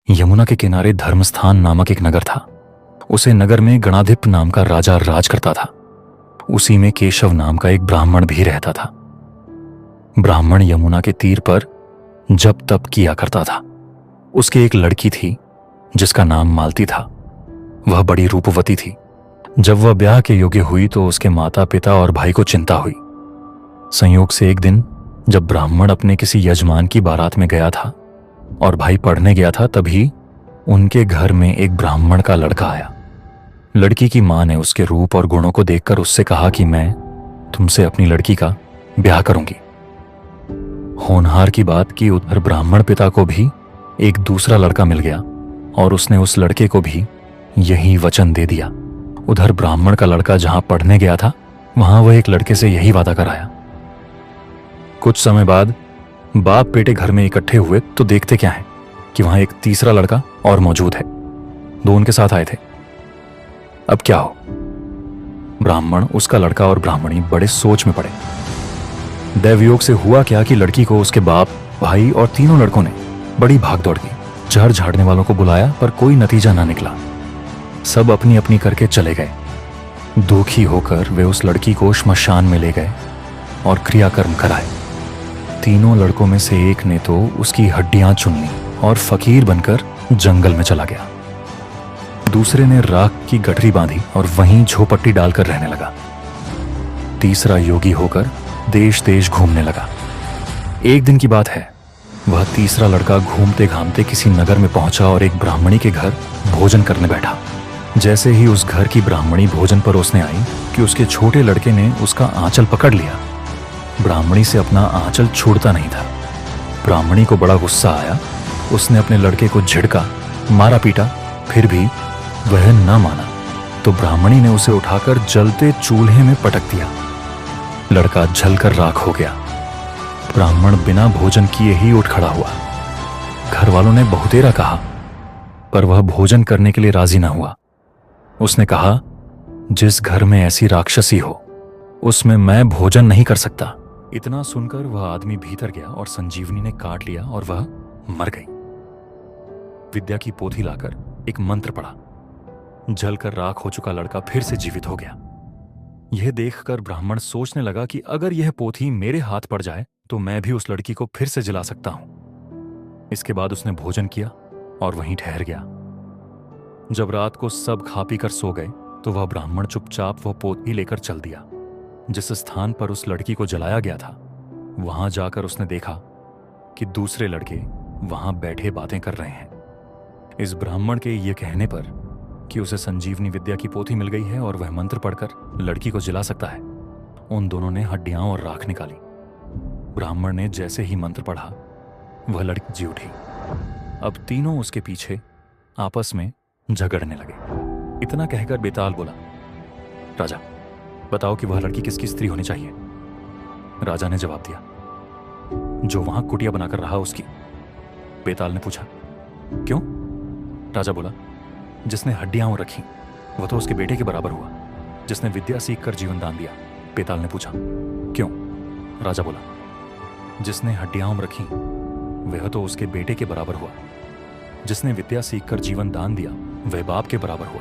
यमुना के किनारे धर्मस्थान नामक एक नगर था। उसे नगर में गणाधिप नाम का राजा राज करता था। उसी में केशव नाम का एक ब्राह्मण भी रहता था। ब्राह्मण यमुना के तीर पर जप तप किया करता था। उसकी एक लड़की थी जिसका नाम मालती था। वह बड़ी रूपवती थी। जब वह ब्याह के योग्य हुई तो उसके माता पिता और भाई को चिंता हुई। संयोग से एक दिन जब ब्राह्मण अपने किसी यजमान की बारात में गया था और भाई पढ़ने गया था, तभी उनके घर में एक ब्राह्मण का लड़का आया। लड़की की मां ने उसके रूप और गुणों को देखकर उससे कहा कि मैं तुमसे अपनी लड़की का ब्याह करूंगी। होनहार की बात कि उधर ब्राह्मण पिता को भी एक दूसरा लड़का मिल गया और उसने उस लड़के को भी यही वचन दे दिया। उधर ब्राह्मण का लड़का जहां पढ़ने गया था वहां वह एक लड़के से यही वादा कराया। कुछ समय बाद बाप बेटे घर में इकट्ठे हुए तो देखते क्या है कि वहां एक तीसरा लड़का और मौजूद है। दो उनके साथ आए थे। अब क्या हो? ब्राह्मण, उसका लड़का और ब्राह्मणी बड़े सोच में पड़े। दैवयोग से हुआ क्या कि लड़की को उसके बाप, भाई और तीनों लड़कों ने बड़ी भागदौड़ की। जहर झाड़ने वालों को बुलाया पर कोई नतीजा ना निकला। सब अपनी अपनी करके चले गए। दुखी होकर वे उस लड़की को श्मशान में ले गए और क्रियाकर्म कराए। तीनों लड़कों में से एक ने तो उसकी हड्डियां चुन ली और फकीर बनकर जंगल में चला गया। दूसरे ने राख की गठरी बांधी और वहीं झोपट्टी डालकर रहने लगा। तीसरा योगी होकर देश देश घूमने लगा। एक दिन की बात है, वह तीसरा लड़का घूमते घामते किसी नगर में पहुंचा और एक ब्राह्मणी के घर भोजन करने बैठा। जैसे ही उस घर की ब्राह्मणी भोजन परोसने आई कि उसके छोटे लड़के ने उसका आंचल पकड़ लिया। ब्राह्मणी से अपना आंचल छूटता नहीं था। ब्राह्मणी को बड़ा गुस्सा आया। उसने अपने लड़के को झिड़का, मारा पीटा, फिर भी वह न माना तो ब्राह्मणी ने उसे उठाकर जलते चूल्हे में पटक दिया। लड़का जलकर राख हो गया। ब्राह्मण बिना भोजन किए ही उठ खड़ा हुआ। घर वालों ने बहुतेरा कहा पर वह भोजन करने के लिए राजी न हुआ। उसने कहा, जिस घर में ऐसी राक्षसी हो उसमें मैं भोजन नहीं कर सकता। इतना सुनकर वह आदमी भीतर गया और संजीवनी ने काट लिया और वह मर गई। विद्या की पोथी लाकर एक मंत्र पढ़ा। जलकर राख हो चुका लड़का फिर से जीवित हो गया। यह देखकर ब्राह्मण सोचने लगा कि अगर यह पोथी मेरे हाथ पड़ जाए तो मैं भी उस लड़की को फिर से जला सकता हूं। इसके बाद उसने भोजन किया और वहीं ठहर गया। जब रात को सब खा पी कर सो गए तो वह ब्राह्मण चुपचाप वह पोथी लेकर चल दिया। जिस स्थान पर उस लड़की को जलाया गया था वहां जाकर उसने देखा कि दूसरे लड़के वहां बैठे बातें कर रहे हैं। इस ब्राह्मण के ये कहने पर कि उसे संजीवनी विद्या की पोथी मिल गई है और वह मंत्र पढ़कर लड़की को जला सकता है, उन दोनों ने हड्डियां और राख निकाली। ब्राह्मण ने जैसे ही मंत्र पढ़ा वह लड़की जी उठी। अब तीनों उसके पीछे आपस में झगड़ने लगे। इतना कहकर बेताल बोला, राजा बताओ कि वह लड़की किसकी स्त्री होनी चाहिए। राजा ने जवाब दिया, जो वहां कुटिया बनाकर रहा उसकी। बेताल ने पूछा, क्यों? राजा बोला, जिसने हड्डियां रखी वह तो उसके बेटे के बराबर हुआ, जिसने विद्या सीखकर जीवन दान दिया। बेताल ने पूछा, क्यों? राजा बोला, जिसने हड्डियां रखी वह तो उसके बेटे के बराबर हुआ, जिसने विद्या सीखकर जीवन दान दिया वह बाप के बराबर हुआ।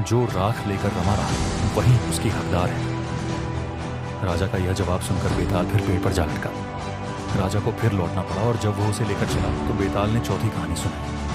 जो राख लेकर रमा रहा वही उसकी हकदार है। राजा का यह जवाब सुनकर बेताल फिर पेड़ पर जा लटका। राजा को फिर लौटना पड़ा और जब वो उसे लेकर चला तो बेताल ने चौथी कहानी सुनाई।